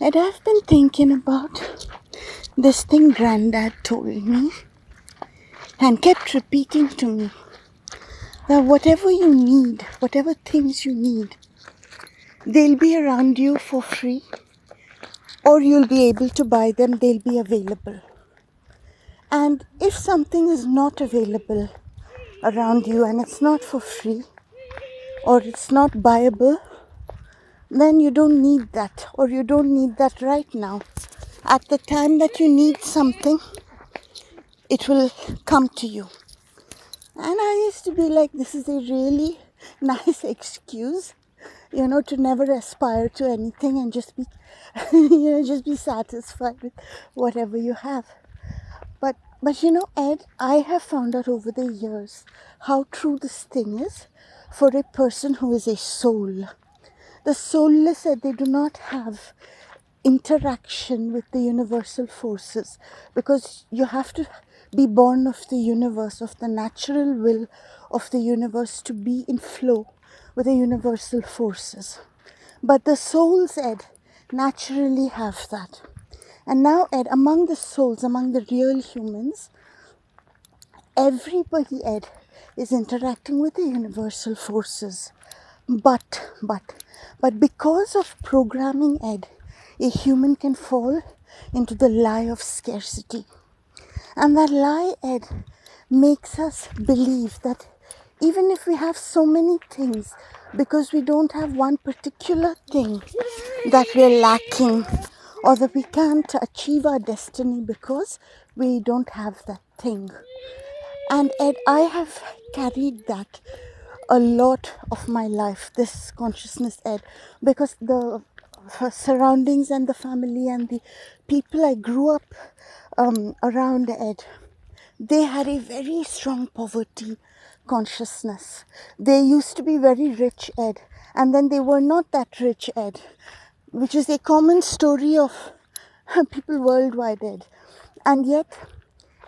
And I've been thinking about this thing Granddad told me and kept repeating to me that whatever you need, whatever things you need, they'll be around you for free, or you'll be able to buy them, they'll be available. And if something is not available around you and it's not for free, or it's not buyable, then you don't need that, or you don't need that right now. At the time that you need something, it will come to you. And I used to be like, this is a really nice excuse, to never aspire to anything and just be, just be satisfied with whatever you have. But Ed, I have found out over the years how true this thing is for a person who is a soul. The soulless, Ed, they do not have interaction with the universal forces, because you have to be born of the universe, of the natural will of the universe, to be in flow with the universal forces. But the souls, Ed, naturally have that. And now, Ed, among the souls, among the real humans, everybody, Ed, is interacting with the universal forces. But because of programming, Ed, a human can fall into the lie of scarcity. And that lie, Ed, makes us believe that even if we have so many things, because we don't have one particular thing that we're lacking, or that we can't achieve our destiny because we don't have that thing. And Ed, I have carried that a lot of my life, this consciousness, Ed, because the surroundings and the family and the people I grew up around, Ed, they had a very strong poverty consciousness. They used to be very rich, Ed, and then they were not that rich, Ed, which is a common story of people worldwide, Ed. And yet,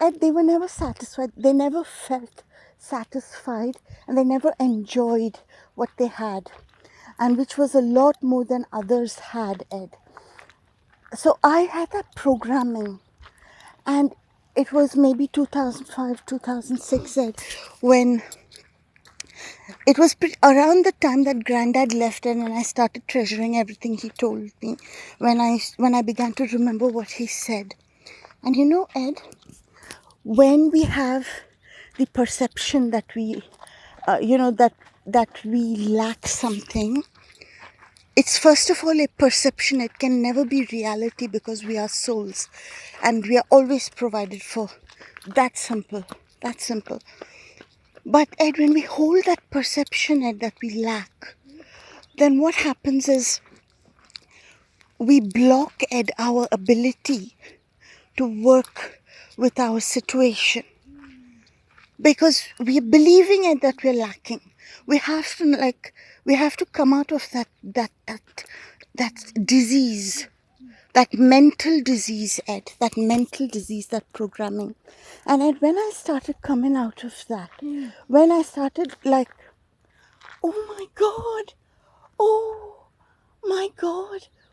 Ed, they were never satisfied. They never felt satisfied, and they never enjoyed what they had, and which was a lot more than others had, Ed. So I had that programming, and it was maybe 2005, 2006, Ed, when it was around the time that Granddad left, and I started treasuring everything he told me, when I began to remember what he said. And Ed, when we have the perception that we that we lack something, it's first of all a perception. It can never be reality, because we are souls and we are always provided for. That simple. But Ed, when we hold that perception, Ed, that we lack, then what happens is we block, Ed, our ability to work with our situation, because we are believing it that we're lacking. We have to come out of that disease, that mental disease, Ed, that programming. And Ed, when I started coming out of that, when I started like, oh my God,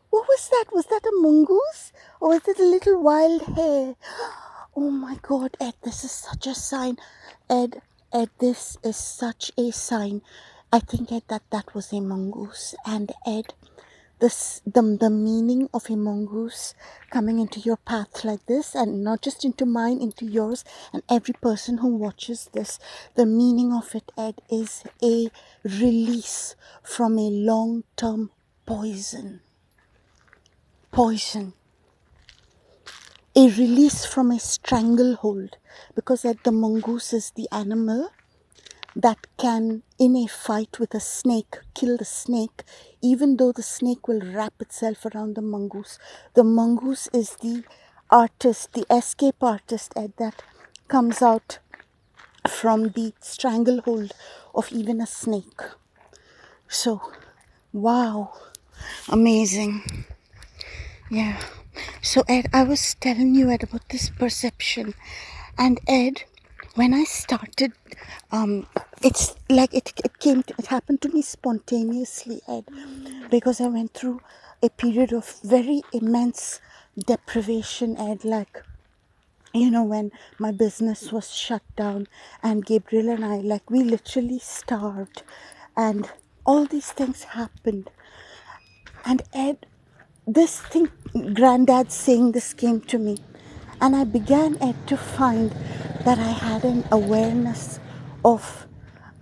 what was that? Was that a mongoose, or was it a little wild hare? Oh my God, Ed, this is such a sign. Ed, this is such a sign. I think, Ed, that was a mongoose. And Ed, the meaning of a mongoose coming into your path like this, and not just into mine, into yours, and every person who watches this, the meaning of it, Ed, is a release from a long-term poison. A release from a stranglehold, because Ed, the mongoose is the animal that can, in a fight with a snake, kill the snake, even though the snake will wrap itself around the mongoose. The mongoose is the artist, the escape artist, Ed, that comes out from the stranglehold of even a snake. So, wow, amazing. Yeah. So Ed, I was telling you, Ed, about this perception. And Ed, when I started, it's like it happened to me spontaneously, Ed, because I went through a period of very immense deprivation, Ed, like, when my business was shut down and Gabriel and I, like, we literally starved, and all these things happened. And Ed, this thing, Granddad saying this came to me, and I began, Ed, to find that I had an awareness of,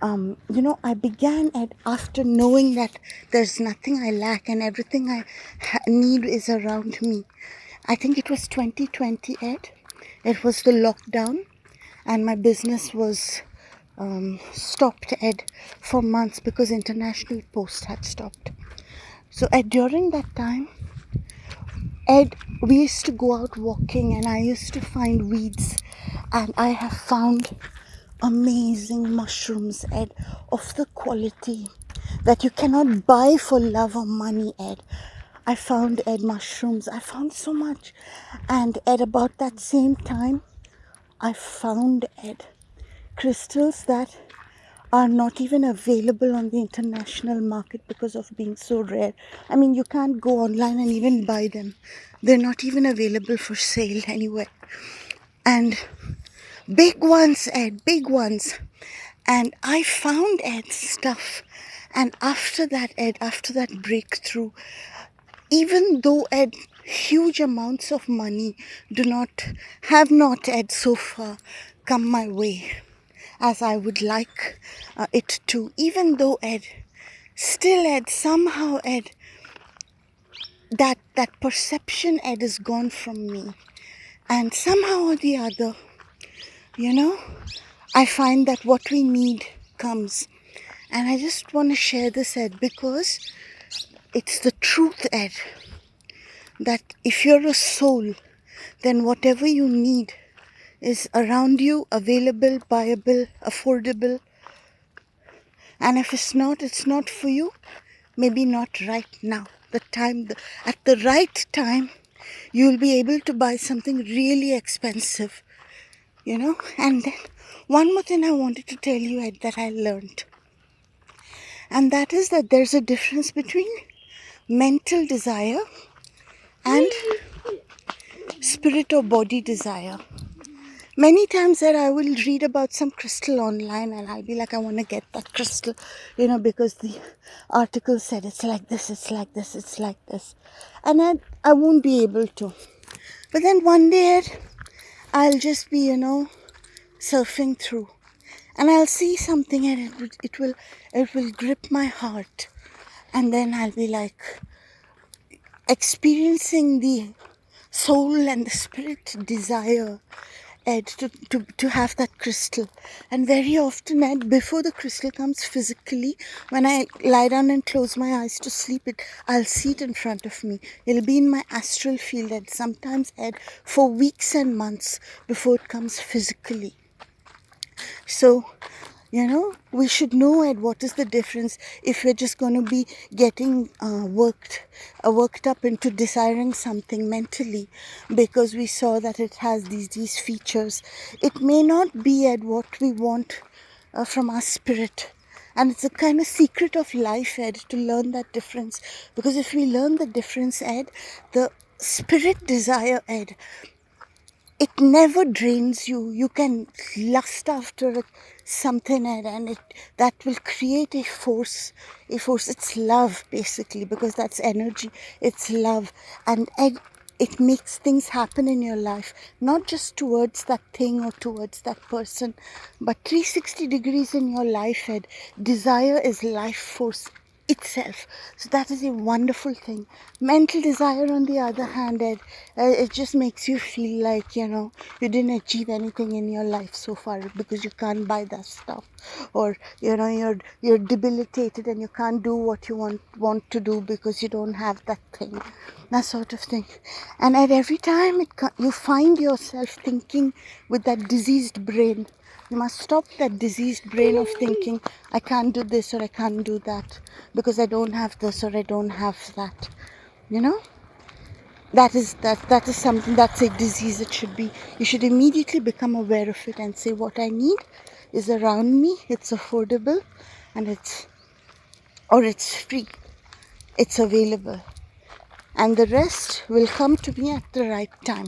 I began, Ed, after knowing that there's nothing I lack and everything I need is around me. I think it was 2020, Ed. It was the lockdown, and my business was stopped, Ed, for months because international post had stopped. So, Ed, during that time, Ed, we used to go out walking and I used to find weeds, and I have found amazing mushrooms, Ed, of the quality that you cannot buy for love or money, Ed. I found, Ed, mushrooms. I found so much. And at about that same time, I found, Ed, crystals that are not even available on the international market because of being so rare. I mean, you can't go online and even buy them. They're not even available for sale anywhere. And big ones, Ed, big ones. And I found, Ed, stuff. And after that, Ed, after that breakthrough, even though, Ed, huge amounts of money have not, Ed, so far come my way as I would like it to, even though, Ed, still, Ed, somehow, Ed, that perception, Ed, is gone from me. And somehow or the other, I find that what we need comes. And I just want to share this, Ed, because it's the truth, Ed, that if you're a soul, then whatever you need is around you, available, buyable, affordable. And if it's not for you. Maybe not right now. At the right time, you'll be able to buy something really expensive, And then one more thing I wanted to tell you, Ed, that I learned. And that is that there's a difference between mental desire and spirit or body desire. Many times that I will read about some crystal online and I'll be like, I want to get that crystal, because the article said it's like this, it's like this, it's like this. And I won't be able to. But then one day I'll just be, surfing through and I'll see something and it will grip my heart. And then I'll be like experiencing the soul and the spirit desire, Ed, to have that crystal. And very often, Ed, before the crystal comes physically, when I lie down and close my eyes to sleep, I'll see it in front of me. It'll be in my astral field, Ed, sometimes, Ed, for weeks and months before it comes physically. So, we should know, Ed, what is the difference if we're just going to be getting worked up into desiring something mentally because we saw that it has these features. It may not be, Ed, what we want from our spirit. And it's a kind of secret of life, Ed, to learn that difference. Because if we learn the difference, Ed, the spirit desire, Ed, it never drains you. You can lust after something, and that will create a force. It's love, basically, because that's energy. It's love, and it makes things happen in your life, not just towards that thing or towards that person, but 360 degrees in your life, Ed. Desire is life force itself. So that is a wonderful thing. Mental desire, on the other hand, it just makes you feel like, you didn't achieve anything in your life so far because you can't buy that stuff, or you're debilitated and you can't do what you want to do because you don't have that thing, that sort of thing. And at every time you find yourself thinking with that diseased brain. You must stop that diseased brain of thinking, I can't do this or I can't do that because I don't have this or I don't have that. That is something, that's a disease. It should be, you should immediately become aware of it and say, what I need is around me, it's affordable, and it's free, it's available. and the rest will come to me at the right time.